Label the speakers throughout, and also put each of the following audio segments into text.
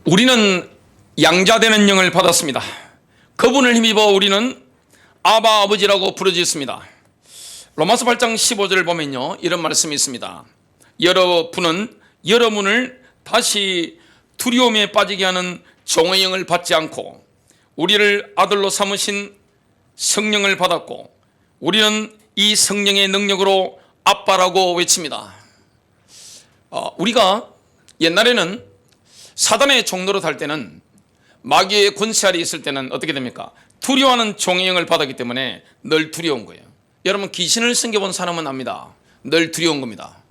Speaker 1: 우리는 양자되는 영을 받았습니다. 그분을 힘입어 우리는 아바 아버지라고 부르짖습니다. 로마서 8장 15절을 보면요, 이런 말씀이 있습니다. 여러분은 여러분을 다시 두려움에 빠지게 하는 종의 영을 받지 않고 우리를 아들로 삼으신 성령을 받았고 우리는 이 성령의 능력으로 아빠라고 외칩니다. 우리가 옛날에는 사단의 종로로 살 때는, 마귀의 권세 아래 있을 때는 어떻게 됩니까? 두려워하는 종의 영을 받았기 때문에 늘 두려운 거예요. 여러분, 귀신을 섬겨본 사람은 압니다. 늘 두려운 겁니다.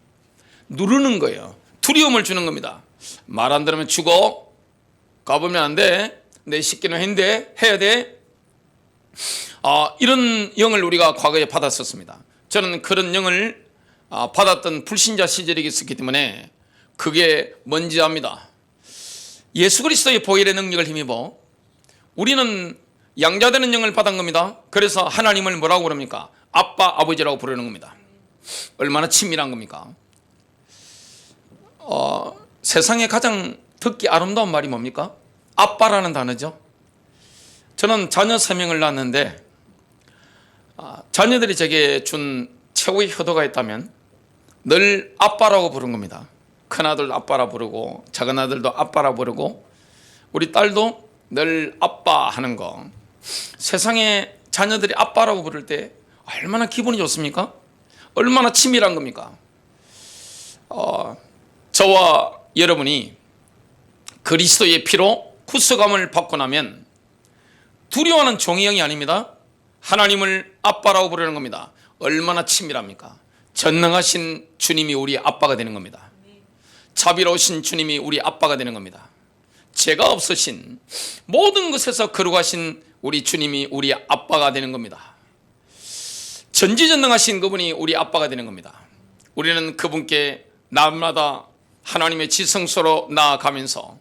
Speaker 1: 누르는 거예요. 두려움을 주는 겁니다. 말 안 들으면 죽어. 가보면 안 돼. 내 시키는 했는데 해야 돼. 이런 영을 우리가 과거에 받았었습니다. 저는 그런 영을 받았던 불신자 시절이 있었기 때문에 그게 뭔지 압니다. 예수 그리스도의 보혈의 능력을 힘입어 우리는 양자되는 영을 받은 겁니다. 그래서 하나님을 뭐라고 부릅니까? 아빠, 아버지라고 부르는 겁니다. 얼마나 친밀한 겁니까? 세상에 가장 듣기 아름다운 말이 뭡니까? 아빠라는 단어죠. 저는 자녀 3명을 낳았는데 자녀들이 제게 준 최고의 효도가 있다면 늘 아빠라고 부른 겁니다. 큰아들도 아빠라 부르고 작은아들도 아빠라 부르고 우리 딸도 늘 아빠 하는 거. 세상에 자녀들이 아빠라고 부를 때 얼마나 기분이 좋습니까? 얼마나 친밀한 겁니까? 저와 여러분이 그리스도의 피로 구속함을 받고 나면 두려워하는 종의 영이 아닙니다. 하나님을 아빠라고 부르는 겁니다. 얼마나 친밀합니까? 전능하신 주님이 우리 아빠가 되는 겁니다. 자비로우신 주님이 우리 아빠가 되는 겁니다. 죄가 없으신 모든 것에서 거룩하신 우리 주님이 우리 아빠가 되는 겁니다. 전지전능하신 그분이 우리 아빠가 되는 겁니다. 우리는 그분께 날마다 하나님의 지성소로 나아가면서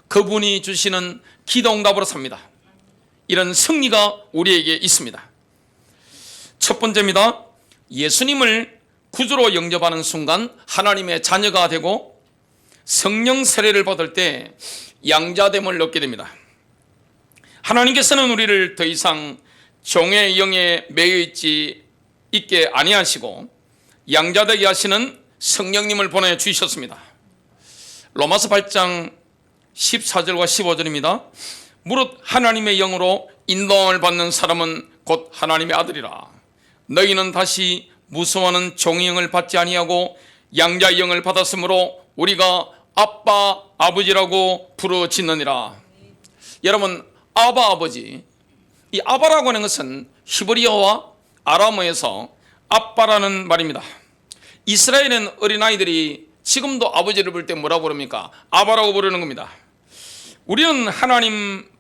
Speaker 1: 그분이 주시는 기도응답으로 삽니다. 이런 승리가 우리에게 있습니다. 첫 번째입니다. 예수님을 구주로 영접하는 순간 하나님의 자녀가 되고 성령 세례를 받을 때 양자됨을 얻게 됩니다. 하나님께서는 우리를 더 이상 종의 영에 매여 있게 아니하시고 양자되게 하시는 성령님을 보내주셨습니다. 로마서 8장 14절과 15절입니다. 무릇 하나님의 영으로 인도함을 받는 사람은 곧 하나님의 아들이라. 너희는 다시 무서워하는 종의 영을 받지 아니하고 양자의 영을 받았으므로 우리가 아빠, 아버지라고 부르짖느니라. 여러분, 아바, 아버지, 이 아바라고 하는 것은 히브리어와 아람어에서 아빠라는 말입니다. 이스라엘은 어린아이들이 지금도 아버지를 부를 때 뭐라고 부릅니까? 아바라고 부르는 겁니다. 우리는 하나님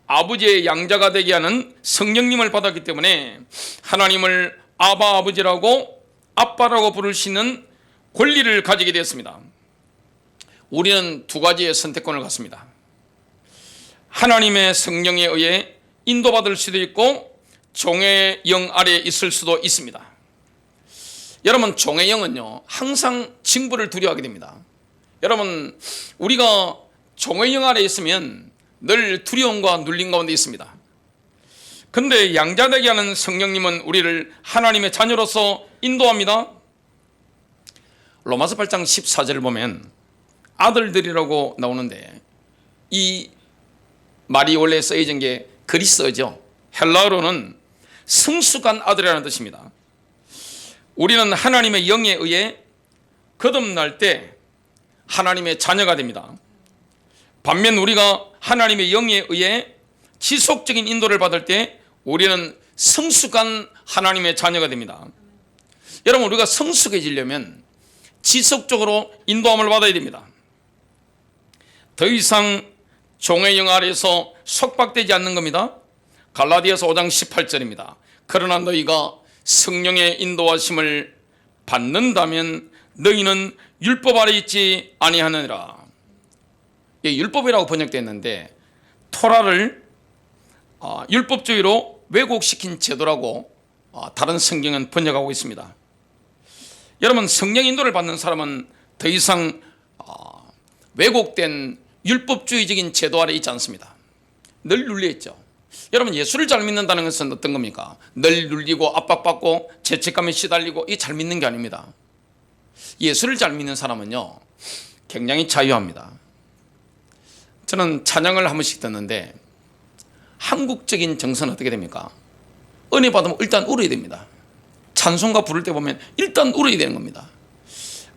Speaker 1: 아버지의 양자가 되게 하는 성령님을 받았기 때문에 하나님을 아바, 아버지라고, 아빠라고 부를 수 있는 권리를 가지게 되었습니다. 우리는 두 가지의 선택권을 갖습니다. 하나님의 성령에 의해 인도받을 수도 있고 종의 영 아래에 있을 수도 있습니다. 여러분, 종의 영은요, 항상 징벌을 두려워하게 됩니다. 여러분, 우리가 종의 영 아래에 있으면 늘 두려움과 눌림 가운데 있습니다. 그런데 양자되게 하는 성령님은 우리를 하나님의 자녀로서 인도합니다. 로마서 8장 14절을 보면 아들들이라고 나오는데 이 말이 원래 쓰여진 게 그리스어죠. 헬라어로는 성숙한 아들이라는 뜻입니다. 우리는 하나님의 영에 의해 거듭날 때 하나님의 자녀가 됩니다. 반면 우리가 하나님의 영에 의해 지속적인 인도를 받을 때 우리는 성숙한 하나님의 자녀가 됩니다. 여러분, 우리가 성숙해지려면 지속적으로 인도함을 받아야 됩니다. 더 이상 종의 영 아래에서 속박되지 않는 겁니다. 갈라디아서 5장 18절입니다. 그러나 너희가 성령의 인도하심을 받는다면 너희는 율법 아래 있지 아니하느니라. 율법이라고 번역됐는데 토라를 율법주의로 왜곡시킨 제도라고 다른 성경은 번역하고 있습니다. 여러분, 성령 인도를 받는 사람은 더 이상 왜곡된 율법주의적인 제도 아래 있지 않습니다. 늘 눌려있죠. 여러분, 예수를 잘 믿는다는 것은 어떤 겁니까? 늘 눌리고 압박받고 죄책감에 시달리고 이 잘 믿는 게 아닙니다. 예수를 잘 믿는 사람은요, 굉장히 자유합니다. 저는 찬양을 한 번씩 듣는데 한국적인 정서는 어떻게 됩니까? 은혜 받으면 일단 울어야 됩니다. 찬송가 부를 때 보면 일단 울어야 되는 겁니다.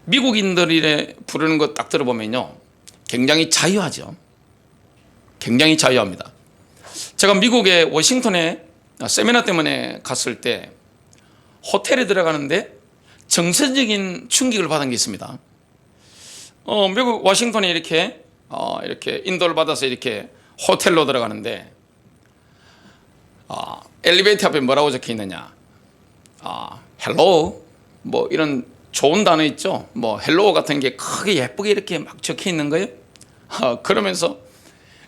Speaker 1: 미국인들이 부르는 거 딱 들어보면요, 굉장히 자유하죠. 굉장히 자유합니다. 제가 미국의 워싱턴에 세미나 때문에 갔을 때 호텔에 들어가는데 정서적인 충격을 받은 게 있습니다. 미국 워싱턴에 이렇게 인도를 받아서 이렇게 호텔로 들어가는데 엘리베이터 앞에 뭐라고 적혀 있느냐? 헬로우 뭐 이런 좋은 단어 있죠. 뭐 헬로우 같은 게 크게 예쁘게 이렇게 막 적혀 있는 거예요. 그러면서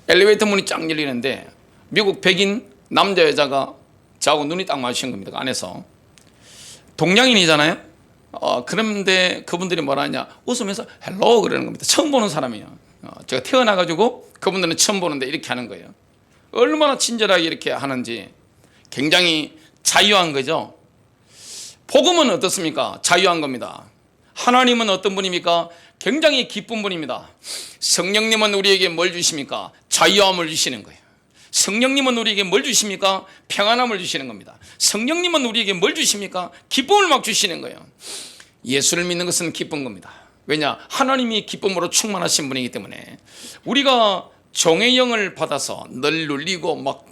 Speaker 1: 엘리베이터 문이 쫙 열리는데 미국 백인 남자 여자가 저하고 눈이 딱 마주친 겁니다. 그 안에서 동양인이잖아요. 그런데 그분들이 뭐라 하냐, 웃으면서 헬로우 그러는 겁니다. 처음 보는 사람이에요. 제가 태어나가지고 그분들은 처음 보는데 이렇게 하는 거예요. 얼마나 친절하게 이렇게 하는지. 굉장히 자유한 거죠. 복음은 어떻습니까? 자유한 겁니다. 하나님은 어떤 분입니까? 굉장히 기쁜 분입니다. 성령님은 우리에게 뭘 주십니까? 자유함을 주시는 거예요. 성령님은 우리에게 뭘 주십니까? 평안함을 주시는 겁니다. 성령님은 우리에게 뭘 주십니까? 기쁨을 막 주시는 거예요. 예수를 믿는 것은 기쁜 겁니다. 왜냐? 하나님이 기쁨으로 충만하신 분이기 때문에. 우리가 종의 영을 받아서 늘 눌리고 막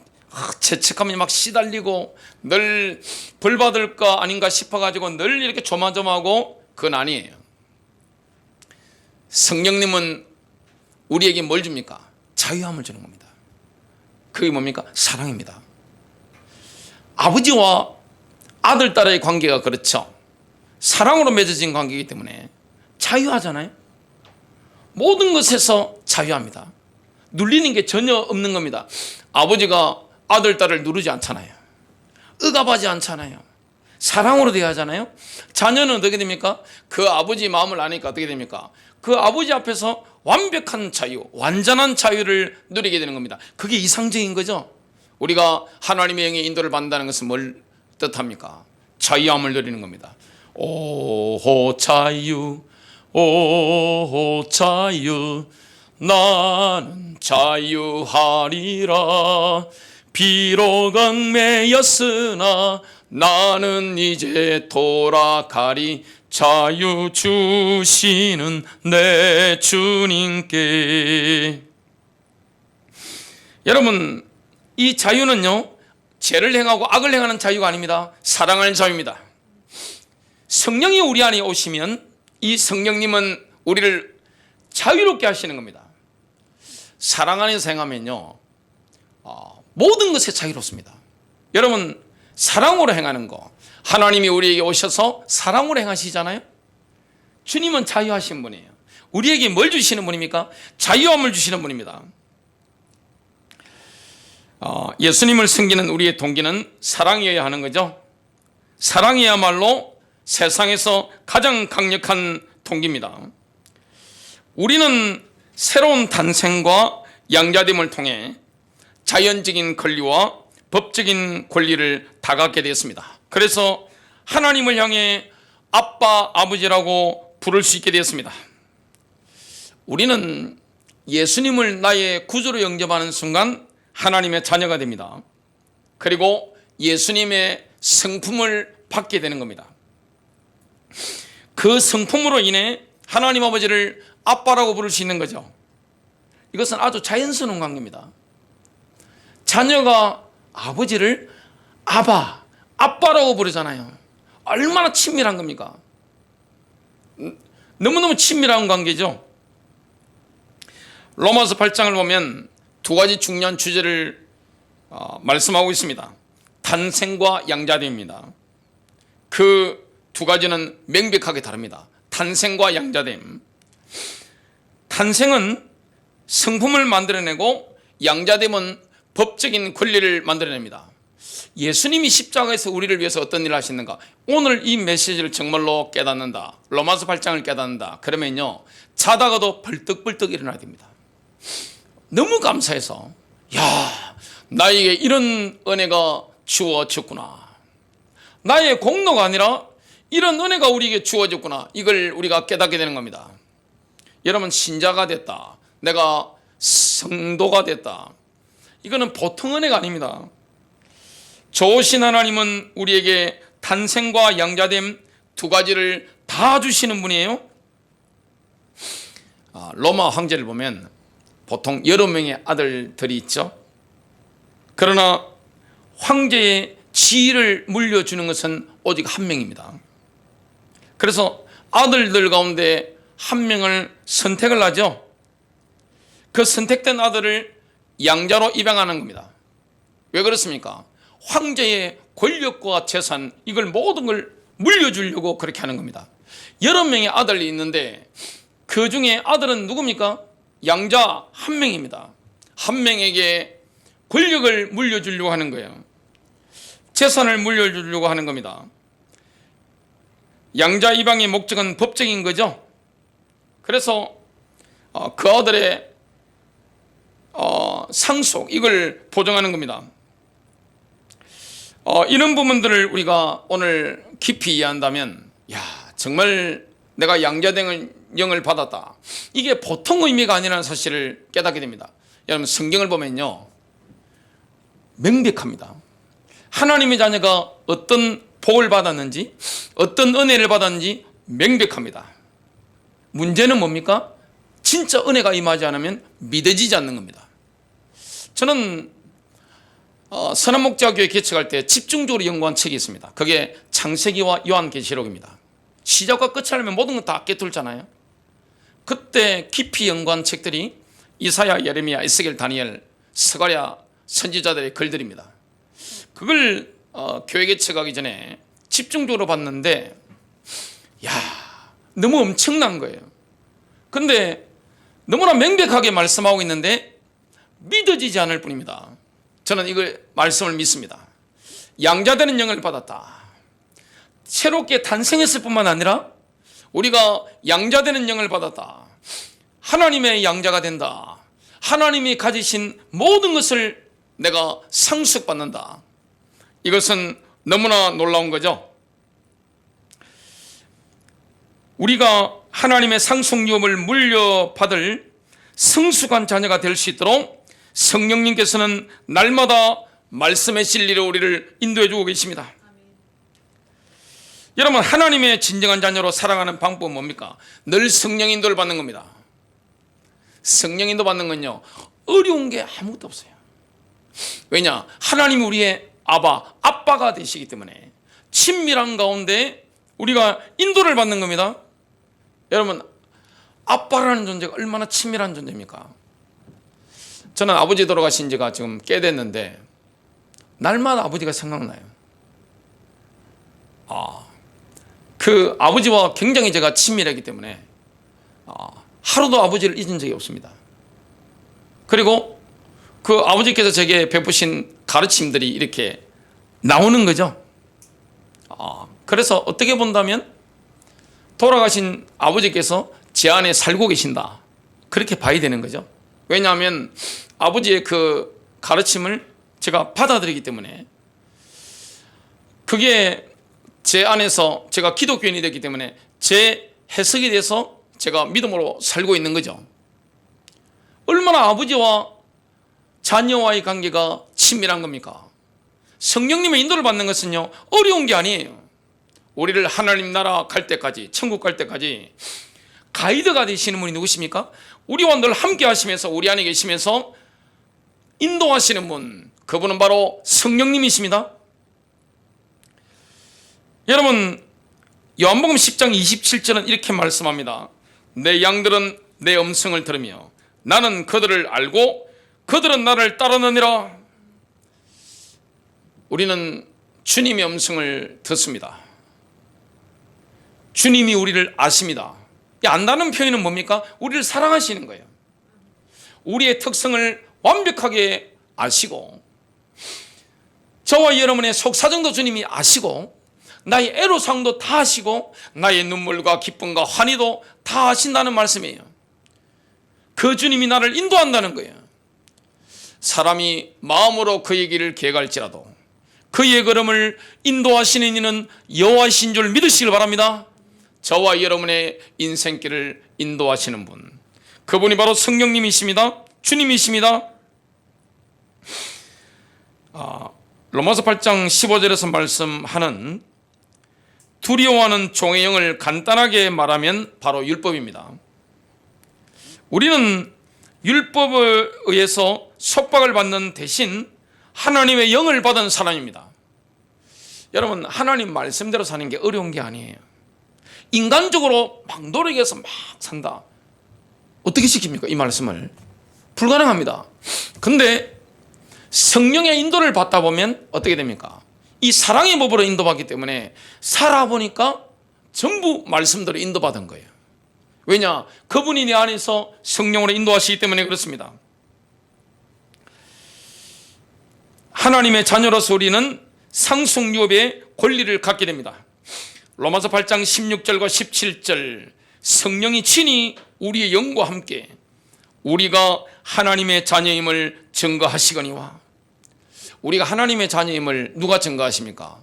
Speaker 1: 죄책감이 막 시달리고 늘 벌 받을까 아닌가 싶어가지고 늘 이렇게 조마조마하고, 그건 아니에요. 성령님은 우리에게 뭘 줍니까? 자유함을 주는 겁니다. 그게 뭡니까? 사랑입니다. 아버지와 아들 딸의 관계가 그렇죠. 사랑으로 맺어진 관계이기 때문에 자유하잖아요. 모든 것에서 자유합니다. 눌리는 게 전혀 없는 겁니다. 아버지가 아들 딸을 누르지 않잖아요. 억압하지 않잖아요. 사랑으로 대하잖아요. 자녀는 어떻게 됩니까? 그 아버지 마음을 아니까 어떻게 됩니까? 그 아버지 앞에서 완벽한 자유, 완전한 자유를 누리게 되는 겁니다. 그게 이상적인 거죠. 우리가 하나님의 영의 인도를 받는다는 것은 뭘 뜻합니까? 자유함을 누리는 겁니다. 오호 자유, 오호 자유, 나는 자유하리라. 비록 얽매였으나 나는 이제 돌아가리. 자유 주시는 내 주님께. 여러분, 이 자유는요, 죄를 행하고 악을 행하는 자유가 아닙니다. 사랑하는 자유입니다. 성령이 우리 안에 오시면 이 성령님은 우리를 자유롭게 하시는 겁니다. 사랑 안에서 행하면요, 모든 것에 자유롭습니다. 여러분, 사랑으로 행하는 거, 하나님이 우리에게 오셔서 사랑으로 행하시잖아요. 주님은 자유하신 분이에요. 우리에게 뭘 주시는 분입니까? 자유함을 주시는 분입니다. 예수님을 섬기는 우리의 동기는 사랑이어야 하는 거죠. 사랑이야말로 세상에서 가장 강력한 동기입니다. 우리는 새로운 탄생과 양자됨을 통해 자연적인 권리와 법적인 권리를 다 갖게 되었습니다. 그래서 하나님을 향해 아빠, 아버지라고 부를 수 있게 되었습니다. 우리는 예수님을 나의 구주로 영접하는 순간 하나님의 자녀가 됩니다. 그리고 예수님의 성품을 받게 되는 겁니다. 그 성품으로 인해 하나님 아버지를 아빠라고 부를 수 있는 거죠. 이것은 아주 자연스러운 관계입니다. 자녀가 아버지를 아빠라고 부르잖아요. 얼마나 친밀한 겁니까? 너무너무 친밀한 관계죠. 로마서 8장을 보면 두 가지 중요한 주제를 말씀하고 있습니다. 탄생과 양자됨입니다. 그 두 가지는 명백하게 다릅니다. 탄생과 양자됨. 탄생은 성품을 만들어내고 양자됨은 법적인 권리를 만들어냅니다. 예수님이 십자가에서 우리를 위해서 어떤 일을 하시는가? 오늘 이 메시지를 정말로 깨닫는다, 로마서 8장을 깨닫는다 그러면요, 자다가도 벌떡벌떡 일어나야 됩니다. 너무 감사해서 야, 나에게 이런 은혜가 주어졌구나. 나의 공로가 아니라 이런 은혜가 우리에게 주어졌구나. 이걸 우리가 깨닫게 되는 겁니다. 여러분, 신자가 됐다, 내가 성도가 됐다, 이거는 보통 은혜가 아닙니다. 좋으신 하나님은 우리에게 탄생과 양자됨 두 가지를 다 주시는 분이에요. 로마 황제를 보면 보통 여러 명의 아들들이 있죠. 그러나 황제의 지위를 물려주는 것은 오직 한 명입니다. 그래서 아들들 가운데 한 명을 선택을 하죠. 그 선택된 아들을 양자로 입양하는 겁니다. 왜 그렇습니까? 황제의 권력과 재산, 이걸 모든 걸 물려주려고 그렇게 하는 겁니다. 여러 명의 아들이 있는데 그 중에 아들은 누굽니까? 양자 한 명입니다. 한 명에게 권력을 물려주려고 하는 거예요. 재산을 물려주려고 하는 겁니다. 양자 입양의 목적은 법적인 거죠. 그래서 그 아들의 상속, 이걸 보정하는 겁니다. 이런 부분들을 우리가 오늘 깊이 이해한다면, 야, 정말 내가 양자된 영을 받았다, 이게 보통 의미가 아니라는 사실을 깨닫게 됩니다. 여러분, 성경을 보면요, 명백합니다. 하나님의 자녀가 어떤 복을 받았는지, 어떤 은혜를 받았는지 명백합니다. 문제는 뭡니까? 진짜 은혜가 임하지 않으면 믿어지지 않는 겁니다. 저는 선한목자교회 개척할 때 집중적으로 연구한 책이 있습니다. 그게 창세기와 요한계시록입니다. 시작과 끝을 알면 모든 건 다 깨뚫잖아요. 그때 깊이 연구한 책들이 이사야, 예레미야, 에스겔, 다니엘, 스가랴 선지자들의 글들입니다. 그걸 교회 개척하기 전에 집중적으로 봤는데, 야, 너무 엄청난 거예요. 근데 너무나 명백하게 말씀하고 있는데 믿어지지 않을 뿐입니다. 저는 이걸 말씀을 믿습니다. 양자되는 영을 받았다, 새롭게 탄생했을 뿐만 아니라 우리가 양자되는 영을 받았다, 하나님의 양자가 된다, 하나님이 가지신 모든 것을 내가 상속받는다. 이것은 너무나 놀라운 거죠. 우리가 하나님의 상속유업을 물려받을 성숙한 자녀가 될 수 있도록 성령님께서는 날마다 말씀의 진리로 우리를 인도해 주고 계십니다. 여러분, 하나님의 진정한 자녀로 살아가는 방법은 뭡니까? 늘 성령 인도를 받는 겁니다. 성령 인도 받는 건요, 어려운 게 아무것도 없어요. 왜냐? 하나님이 우리의 아빠가 되시기 때문에 친밀한 가운데 우리가 인도를 받는 겁니다. 여러분, 아빠라는 존재가 얼마나 친밀한 존재입니까? 저는 아버지 돌아가신 지가 지금 꽤 됐는데 날마다 아버지가 생각나요. 그 아버지와 굉장히 제가 친밀하기 때문에 하루도 아버지를 잊은 적이 없습니다. 그리고 그 아버지께서 제게 베푸신 가르침들이 이렇게 나오는 거죠. 그래서 어떻게 본다면 돌아가신 아버지께서 제 안에 살고 계신다, 그렇게 봐야 되는 거죠. 왜냐하면 아버지의 그 가르침을 제가 받아들이기 때문에, 그게 제 안에서, 제가 기독교인이 됐기 때문에 제 해석이 돼서 제가 믿음으로 살고 있는 거죠. 얼마나 아버지와 자녀와의 관계가 친밀한 겁니까? 성령님의 인도를 받는 것은요, 어려운 게 아니에요. 우리를 하나님 나라 갈 때까지, 천국 갈 때까지 가이드가 되시는 분이 누구십니까? 우리와 늘 함께 하시면서, 우리 안에 계시면서 인도하시는 분, 그분은 바로 성령님이십니다. 여러분, 요한복음 10장 27절은 이렇게 말씀합니다. 내 양들은 내 음성을 들으며 나는 그들을 알고 그들은 나를 따르느니라. 우리는 주님의 음성을 듣습니다. 주님이 우리를 아십니다. 이 안다는 표현은 뭡니까? 우리를 사랑하시는 거예요. 우리의 특성을 완벽하게 아시고, 저와 여러분의 속사정도 주님이 아시고, 나의 애로사항도 다 아시고, 나의 눈물과 기쁨과 환희도 다 아신다는 말씀이에요. 그 주님이 나를 인도한다는 거예요. 사람이 마음으로 그의 길을 계갈지라도 그의 걸음을 인도하시는 이는 여호와이신 줄 믿으시길 바랍니다. 저와 여러분의 인생길을 인도하시는 분, 그분이 바로 성령님이십니다. 주님이십니다. 로마서 8장 15절에서 말씀하는 두려워하는 종의 영을 간단하게 말하면 바로 율법입니다. 우리는 율법에 의해서 속박을 받는 대신 하나님의 영을 받은 사람입니다. 여러분, 하나님 말씀대로 사는 게 어려운 게 아니에요. 인간적으로 막 노력해서 막 산다, 어떻게 시킵니까? 이 말씀을 불가능합니다. 근데 성령의 인도를 받다 보면 어떻게 됩니까? 이 사랑의 법으로 인도받기 때문에 살아보니까 전부 말씀대로 인도받은 거예요. 왜냐? 그분이 내 안에서 성령으로 인도하시기 때문에 그렇습니다. 하나님의 자녀로서 우리는 상속유업의 권리를 갖게 됩니다. 로마서 8장 16절과 17절, 성령이 친히 우리의 영과 함께 우리가 하나님의 자녀임을 증거하시거니와. 우리가 하나님의 자녀임을 누가 증거하십니까?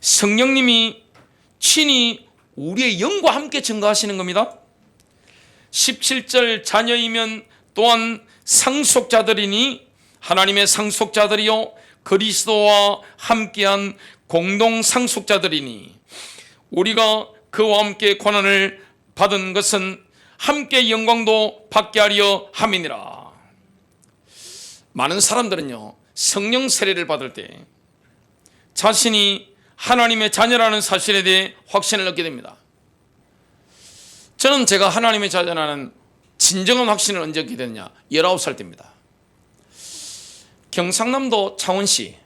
Speaker 1: 성령님이 친히 우리의 영과 함께 증거하시는 겁니다. 17절, 자녀이면 또한 상속자들이니 하나님의 상속자들이요 그리스도와 함께한 공동 상속자들이니 우리가 그와 함께 고난을 받은 것은 함께 영광도 받게 하려 함이니라. 많은 사람들은요, 성령 세례를 받을 때 자신이 하나님의 자녀라는 사실에 대해 확신을 얻게 됩니다. 저는 제가 하나님의 자녀라는 진정한 확신을 언제 얻게 됐냐? 19살 때입니다. 경상남도 창원시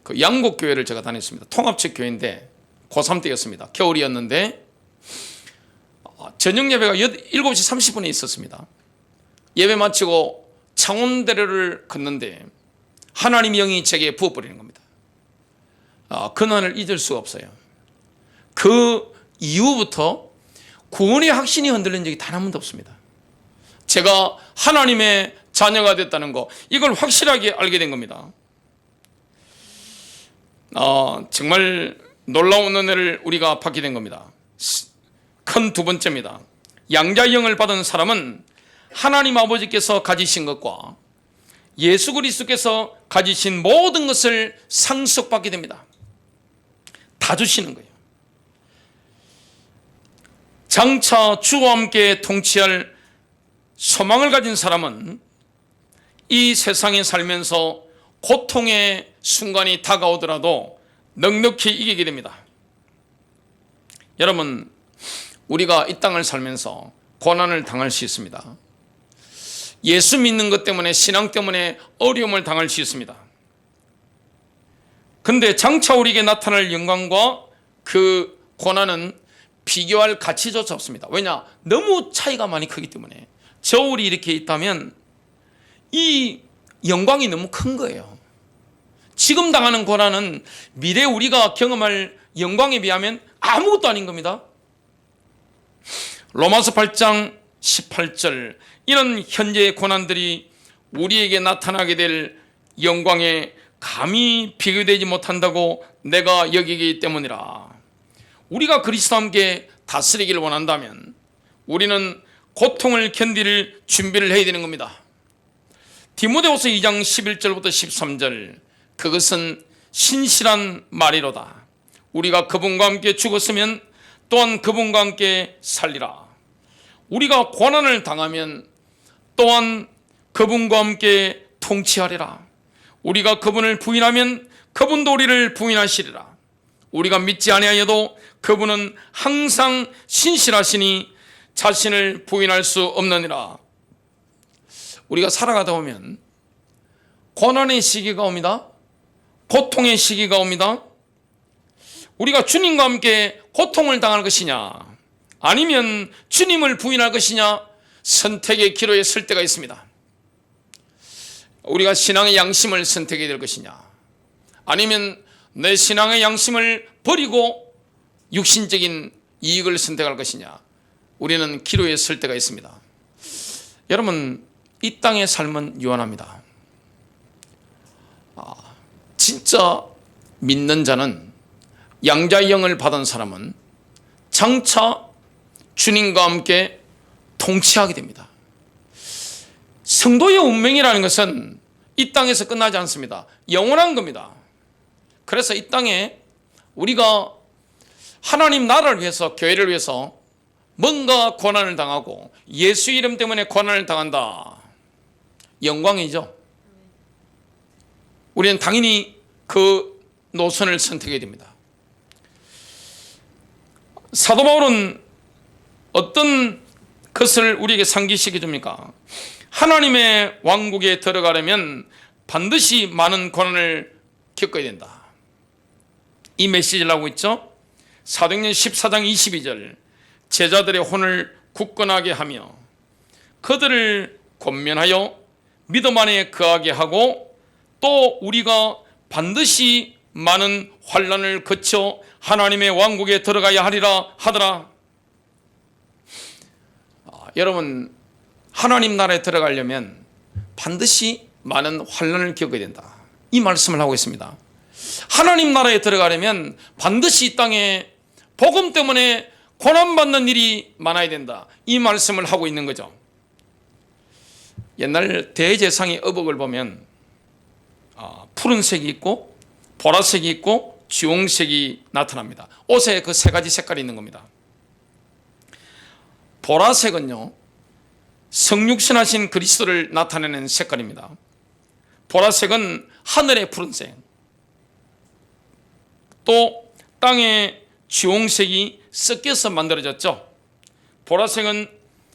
Speaker 1: 그 양곡교회를 제가 다녔습니다. 통합적 교회인데 고3 때였습니다. 겨울이었는데 저녁 예배가 7시 30분에 있었습니다. 예배 마치고 창원대로를 걷는데 하나님의 영이 제게 부어버리는 겁니다. 그날을 잊을 수가 없어요. 그 이후부터 구원의 확신이 흔들린 적이 단 한 번도 없습니다. 제가 하나님의 자녀가 됐다는 거, 이걸 확실하게 알게 된 겁니다. 정말 놀라운 은혜를 우리가 받게 된 겁니다. 큰 두 번째입니다. 양자의 영을 받은 사람은 하나님 아버지께서 가지신 것과 예수 그리스도께서 가지신 모든 것을 상속받게 됩니다. 다 주시는 거예요. 장차 주와 함께 통치할 소망을 가진 사람은 이 세상에 살면서 고통의 순간이 다가오더라도 넉넉히 이기게 됩니다. 여러분, 우리가 이 땅을 살면서 고난을 당할 수 있습니다. 예수 믿는 것 때문에, 신앙 때문에 어려움을 당할 수 있습니다. 근데 장차 우리에게 나타날 영광과 그 고난은 비교할 가치조차 없습니다. 왜냐? 너무 차이가 많이 크기 때문에. 저울이 이렇게 있다면 이 영광이 너무 큰 거예요. 지금 당하는 고난은 미래 우리가 경험할 영광에 비하면 아무것도 아닌 겁니다. 로마서 8장 18절, 이런 현재의 고난들이 우리에게 나타나게 될 영광에 감히 비교되지 못한다고 내가 여기기 때문이라. 우리가 그리스도와 함께 다스리기를 원한다면 우리는 고통을 견딜 준비를 해야 되는 겁니다. 디모데후서 2장 11절부터 13절, 그것은 신실한 말이로다. 우리가 그분과 함께 죽었으면 또한 그분과 함께 살리라. 우리가 고난을 당하면 또한 그분과 함께 통치하리라. 우리가 그분을 부인하면 그분도 우리를 부인하시리라. 우리가 믿지 아니하여도 그분은 항상 신실하시니 자신을 부인할 수 없느니라. 우리가 살아가다 보면 고난의 시기가 옵니다. 고통의 시기가 옵니다. 우리가 주님과 함께 고통을 당할 것이냐, 아니면 주님을 부인할 것이냐, 선택의 기로에 설 때가 있습니다. 우리가 신앙의 양심을 선택해야 될 것이냐, 아니면 내 신앙의 양심을 버리고 육신적인 이익을 선택할 것이냐, 우리는 기로에 설 때가 있습니다. 여러분, 이 땅의 삶은 유한합니다. 진짜 믿는 자는, 양자의 영을 받은 사람은 장차 주님과 함께 통치하게 됩니다. 성도의 운명이라는 것은 이 땅에서 끝나지 않습니다. 영원한 겁니다. 그래서 이 땅에 우리가 하나님 나라를 위해서, 교회를 위해서 뭔가 고난을 당하고 예수 이름 때문에 고난을 당한다. 영광이죠. 우리는 당연히 그 노선을 선택해야 됩니다. 사도 바울은 어떤 것을 우리에게 상기시켜 줍니까? 하나님의 왕국에 들어가려면 반드시 많은 고난을 겪어야 된다. 이 메시지를 하고 있죠. 사도행전 14장 22절, 제자들의 혼을 굳건하게 하며 그들을 권면하여 믿음 안에 거하게 하고, 또 우리가 반드시 많은 환난을 거쳐 하나님의 왕국에 들어가야 하리라 하더라. 여러분, 하나님 나라에 들어가려면 반드시 많은 환난을 겪어야 된다. 이 말씀을 하고 있습니다. 하나님 나라에 들어가려면 반드시 이 땅에 복음 때문에 고난받는 일이 많아야 된다. 이 말씀을 하고 있는 거죠. 옛날 대제사장의 의복을 보면 푸른색이 있고 보라색이 있고 주홍색이 나타납니다. 옷에 그 세 가지 색깔이 있는 겁니다. 보라색은요, 성육신하신 그리스도를 나타내는 색깔입니다. 보라색은 하늘의 푸른색, 또 땅의 주홍색이 섞여서 만들어졌죠. 보라색은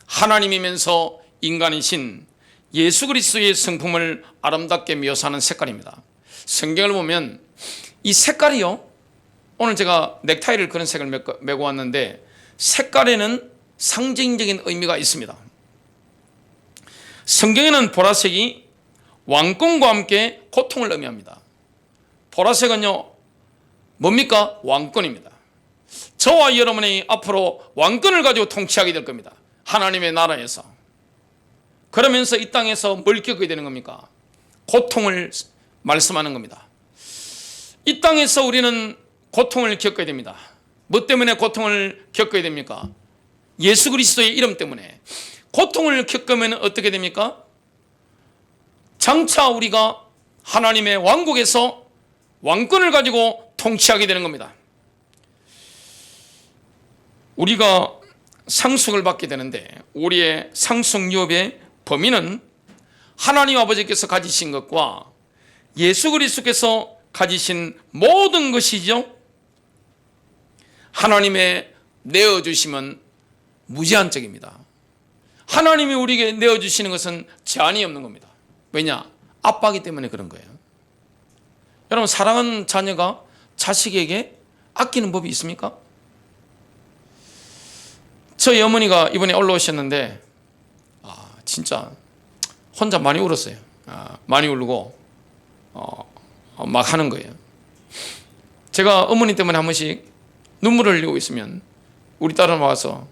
Speaker 1: 하나님이면서 인간이신 예수 그리스도의 성품을 아름답게 묘사하는 색깔입니다. 성경을 보면 이 색깔이요, 오늘 제가 넥타이를 그런 색을 메고 왔는데 색깔에는 상징적인 의미가 있습니다. 성경에는 보라색이 왕권과 함께 고통을 의미합니다. 보라색은요, 뭡니까? 왕권입니다. 저와 여러분이 앞으로 왕권을 가지고 통치하게 될 겁니다. 하나님의 나라에서. 그러면서 이 땅에서 뭘 겪게 되는 겁니까? 고통을 말씀하는 겁니다. 이 땅에서 우리는 고통을 겪어야 됩니다. 뭐 때문에 고통을 겪어야 됩니까? 예수 그리스도의 이름 때문에. 고통을 겪으면 어떻게 됩니까? 장차 우리가 하나님의 왕국에서 왕권을 가지고 통치하게 되는 겁니다. 우리가 상속을 받게 되는데, 우리의 상속유업의 범위는 하나님 아버지께서 가지신 것과 예수 그리스도께서 가지신 모든 것이죠. 하나님의 내어주심은 무제한적입니다. 하나님이 우리에게 내어주시는 것은 제한이 없는 겁니다. 왜냐? 아빠이기 때문에 그런 거예요. 여러분, 사랑하는 자녀가 자식에게 아끼는 법이 있습니까? 저희 어머니가 이번에 올라오셨는데 진짜 혼자 많이 울었어요. 많이 울고 막 하는 거예요. 제가 어머니 때문에 한 번씩 눈물을 흘리고 있으면 우리 딸은 와서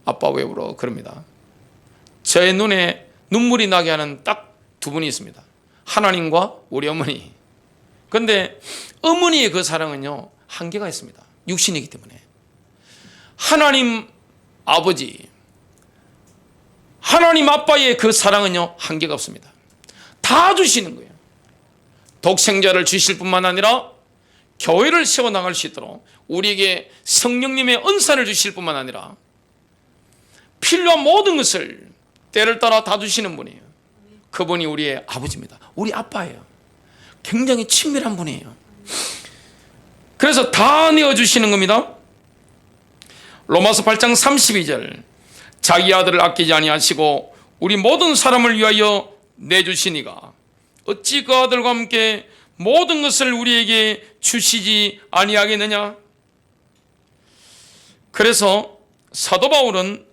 Speaker 1: 아빠 왜 울어? 그럽니다. 제 눈에 눈물이 나게 하는 딱 두 분이 있습니다. 하나님과 우리 어머니. 그런데 어머니의 그 사랑은요, 한계가 있습니다. 육신이기 때문에. 하나님 아버지, 하나님 아빠의 그 사랑은요, 한계가 없습니다. 다 주시는 거예요. 독생자를 주실 뿐만 아니라 교회를 세워나갈 수 있도록 우리에게 성령님의 은사를 주실 뿐만 아니라 필요한 모든 것을 때를 따라 다 주시는 분이에요. 그분이 우리의 아버지입니다. 우리 아빠예요. 굉장히 친밀한 분이에요. 그래서 다 내어주시는 겁니다. 로마서 8장 32절, 자기 아들을 아끼지 아니하시고 우리 모든 사람을 위하여 내주시니가 어찌 그 아들과 함께 모든 것을 우리에게 주시지 아니하겠느냐. 그래서 사도 바울은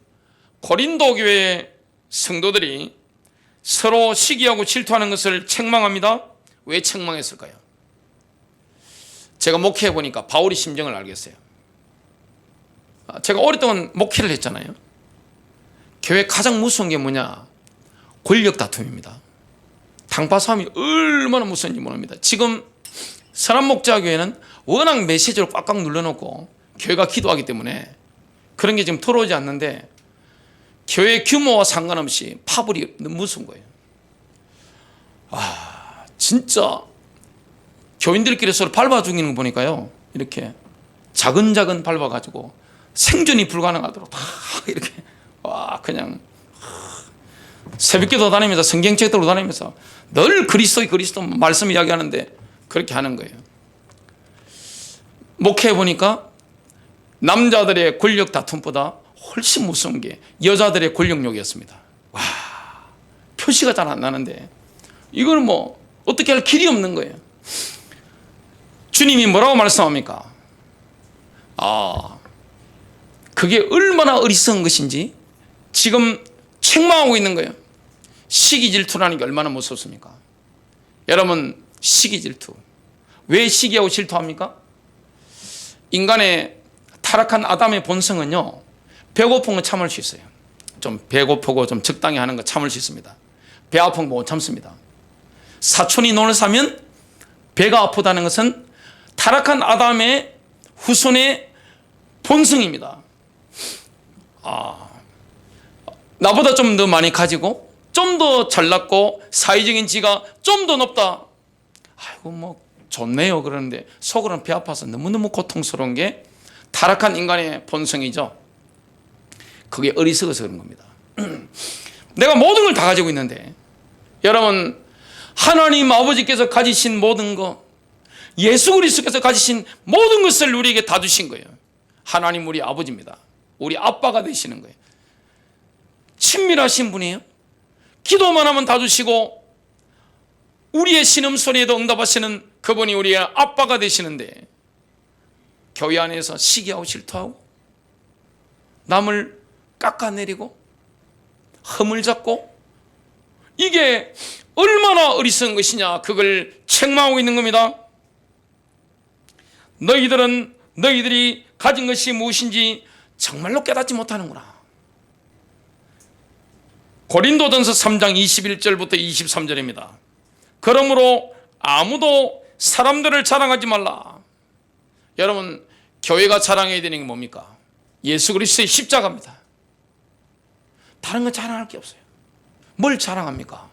Speaker 1: 고린도 교회의 성도들이 서로 시기하고 질투하는 것을 책망합니다. 왜 책망했을까요? 제가 목회해 보니까 바울의 심정을 알겠어요. 제가 오랫동안 목회를 했잖아요. 교회 가장 무서운 게 뭐냐? 권력 다툼입니다. 당파 싸움이 얼마나 무서운지 모릅니다. 지금 선한목자교회는 워낙 메시지로 꽉꽉 눌러놓고 교회가 기도하기 때문에 그런 게 지금 들어오지 않는데, 교회 규모와 상관없이 파벌이 너무 무서운 거예요. 진짜 교인들끼리 서로 밟아 죽이는 거 보니까요, 이렇게 자근자근 밟아가지고 생존이 불가능하도록 다 이렇게 그냥 새벽기도 다니면서 성경책 들고 다니면서 늘 그리스도 말씀 이야기하는데 그렇게 하는 거예요. 목회해 보니까 남자들의 권력 다툼보다 훨씬 무서운 게 여자들의 권력욕이었습니다. 표시가 잘 안 나는데 이걸 뭐 어떻게 할 길이 없는 거예요. 주님이 뭐라고 말씀합니까? 그게 얼마나 어리석은 것인지 지금 책망하고 있는 거예요. 시기 질투라는 게 얼마나 무섭습니까? 여러분, 시기 질투. 왜 시기하고 질투합니까? 인간의 타락한 아담의 본성은요, 배고픈 거 참을 수 있어요. 좀 배고프고 좀 적당히 하는 거 참을 수 있습니다. 배 아픈 거 못 참습니다. 사촌이 논을 사면 배가 아프다는 것은 타락한 아담의 후손의 본성입니다. 나보다 좀 더 많이 가지고 좀 더 잘났고 사회적인 지위가 좀 더 높다. 아이고 뭐 좋네요. 그러는데 속으로는 배 아파서 너무너무 고통스러운 게 타락한 인간의 본성이죠. 그게 어리석어서 그런 겁니다. 내가 모든 걸 다 가지고 있는데, 여러분, 하나님 아버지께서 가지신 모든 것, 예수 그리스도께서 가지신 모든 것을 우리에게 다 주신 거예요. 하나님 우리 아버지입니다. 우리 아빠가 되시는 거예요. 친밀하신 분이에요. 기도만 하면 다 주시고 우리의 신음소리에도 응답하시는 그분이 우리의 아빠가 되시는데, 교회 안에서 시기하고 질투하고 남을 깎아내리고 흠을 잡고, 이게 얼마나 어리석은 것이냐, 그걸 책망하고 있는 겁니다. 너희들은 너희들이 가진 것이 무엇인지 정말로 깨닫지 못하는구나. 고린도전서 3장 21절부터 23절입니다. 그러므로 아무도 사람들을 자랑하지 말라. 여러분, 교회가 자랑해야 되는 게 뭡니까? 예수 그리스도의 십자가입니다. 다른 건 자랑할 게 없어요. 뭘 자랑합니까?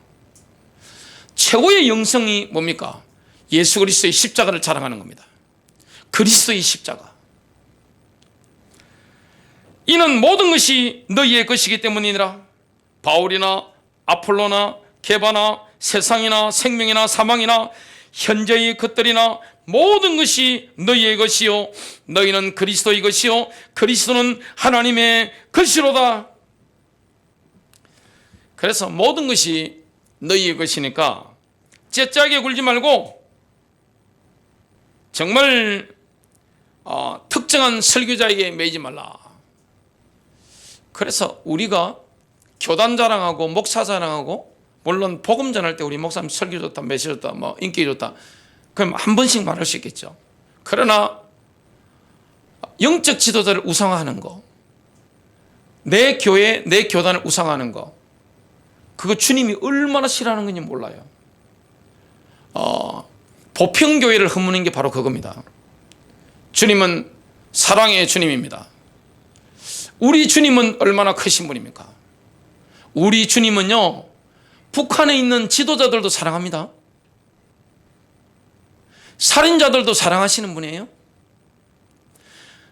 Speaker 1: 최고의 영성이 뭡니까? 예수 그리스도의 십자가를 자랑하는 겁니다. 그리스도의 십자가. 이는 모든 것이 너희의 것이기 때문이니라. 바울이나 아폴로나 게바나 세상이나 생명이나 사망이나 현재의 것들이나 모든 것이 너희의 것이요 너희는 그리스도의 것이요 그리스도는 하나님의 것이로다. 그래서 모든 것이 너희의 것이니까 째짜게 굴지 말고 정말 특정한 설교자에게 매이지 말라. 그래서 우리가 교단 자랑하고 목사 자랑하고, 물론 복음 전할 때 우리 목사님 설교 좋다, 메시지 좋다, 뭐 인기 좋다, 그럼 한 번씩 말할 수 있겠죠. 그러나 영적 지도자를 우상화하는 거, 내 교회, 내 교단을 우상화하는 거, 그거 주님이 얼마나 싫어하는 건지 몰라요. 보평교회를 허무는 게 바로 그겁니다. 주님은 사랑의 주님입니다. 우리 주님은 얼마나 크신 분입니까? 우리 주님은요, 북한에 있는 지도자들도 사랑합니다. 살인자들도 사랑하시는 분이에요.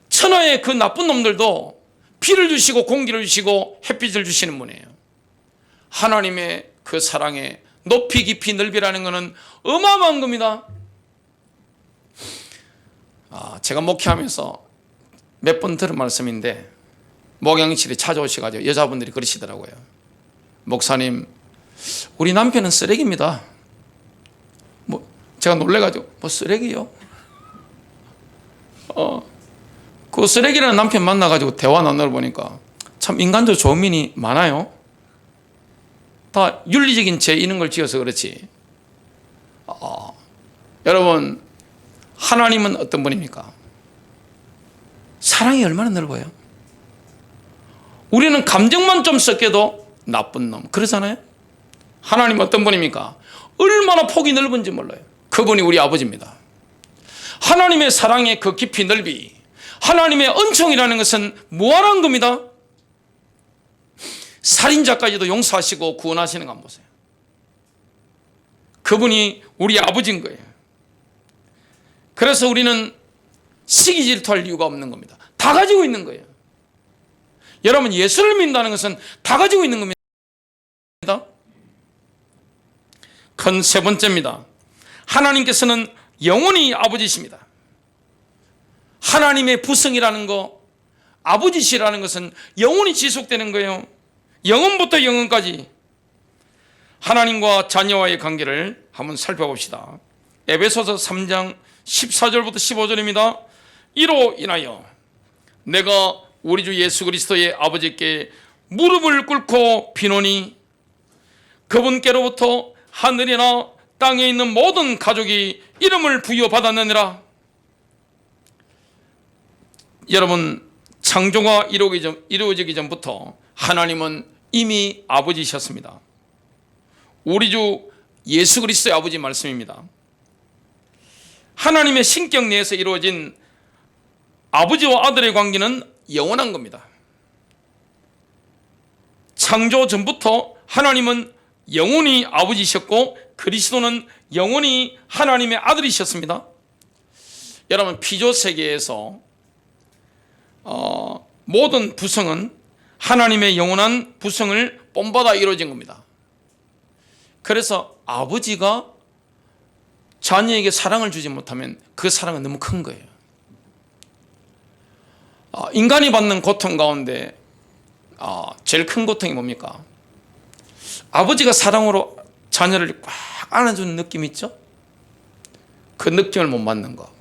Speaker 1: 천하의 그 나쁜 놈들도 피를 주시고 공기를 주시고 햇빛을 주시는 분이에요. 하나님의 그 사랑에 높이 깊이 넓이라는 것은 어마어마한 겁니다. 제가 목회하면서 몇 번 들은 말씀인데, 목양실에 찾아오셔가지고 여자분들이 그러시더라고요. 목사님, 우리 남편은 쓰레기입니다. 제가 놀래가지고, 쓰레기요? 그 쓰레기라는 남편 만나가지고 대화 나누다 보니까 참 인간적 조민이 많아요. 다 윤리적인 죄 있는 걸 지어서 그렇지. 여러분, 하나님은 어떤 분입니까? 사랑이 얼마나 넓어요. 우리는 감정만 좀 섞여도 나쁜 놈 그러잖아요. 하나님 어떤 분입니까? 얼마나 폭이 넓은지 몰라요. 그분이 우리 아버지입니다. 하나님의 사랑의 그 깊이 넓이, 하나님의 은총이라는 것은 무한한 겁니다. 살인자까지도 용서하시고 구원하시는 거 한번 보세요. 그분이 우리 아버지인 거예요. 그래서 우리는 시기 질투할 이유가 없는 겁니다. 다 가지고 있는 거예요. 여러분, 예수를 믿는다는 것은 다 가지고 있는 겁니다. 큰 세 번째입니다. 하나님께서는 영원히 아버지십니다. 하나님의 부성이라는 거, 아버지시라는 것은 영원히 지속되는 거예요. 영원부터 영원까지 하나님과 자녀와의 관계를 한번 살펴봅시다. 에베소서 3장 14절부터 15절입니다. 이로 인하여 내가 우리 주 예수 그리스도의 아버지께 무릎을 꿇고 비노니 그분께로부터 하늘이나 땅에 있는 모든 가족이 이름을 부여받았느니라. 여러분, 창조가 이루어지기 전부터 하나님은 이미 아버지셨습니다. 우리 주 예수 그리스도의 아버지 말씀입니다. 하나님의 신격 내에서 이루어진 아버지와 아들의 관계는 영원한 겁니다. 창조 전부터 하나님은 영원히 아버지셨고 그리스도는 영원히 하나님의 아들이셨습니다. 여러분, 피조 세계에서 모든 부성은 하나님의 영원한 부성을 본받아 이루어진 겁니다. 그래서 아버지가 자녀에게 사랑을 주지 못하면 그 사랑은 너무 큰 거예요. 인간이 받는 고통 가운데 제일 큰 고통이 뭡니까? 아버지가 사랑으로 자녀를 꽉 안아주는 느낌 있죠? 그 느낌을 못 받는 거.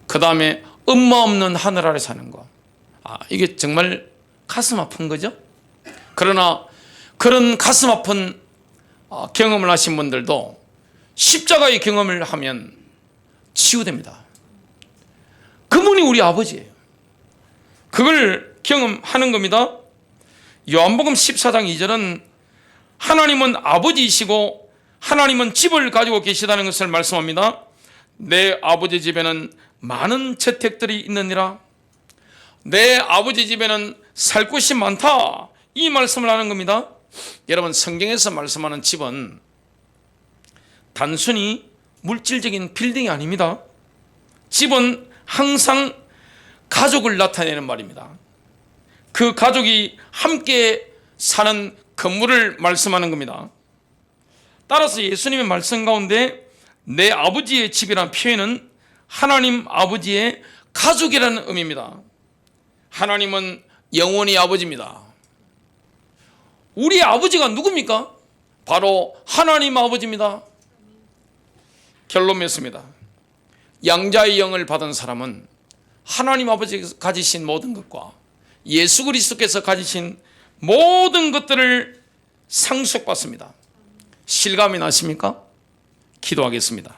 Speaker 1: 그 다음에 엄마 없는 하늘 아래 사는 거. 이게 정말 가슴 아픈 거죠? 그러나 그런 가슴 아픈 경험을 하신 분들도 십자가의 경험을 하면 치유됩니다. 그분이 우리 아버지예요. 그걸 경험하는 겁니다. 요한복음 14장 2절은 하나님은 아버지이시고 하나님은 집을 가지고 계시다는 것을 말씀합니다. 내 아버지 집에는 많은 재택들이 있느니라. 내 아버지 집에는 살 곳이 많다, 이 말씀을 하는 겁니다. 여러분, 성경에서 말씀하는 집은 단순히 물질적인 빌딩이 아닙니다. 집은 항상 가족을 나타내는 말입니다. 그 가족이 함께 사는 건물을 말씀하는 겁니다. 따라서 예수님의 말씀 가운데 내 아버지의 집이라는 표현은 하나님 아버지의 가족이라는 의미입니다. 하나님은 영원히 아버지입니다. 우리 아버지가 누굽니까? 바로 하나님 아버지입니다. 결론 맺습니다. 양자의 영을 받은 사람은 하나님 아버지가 가지신 모든 것과 예수 그리스도께서 가지신 모든 것들을 상속받습니다. 실감이 나십니까? 기도하겠습니다.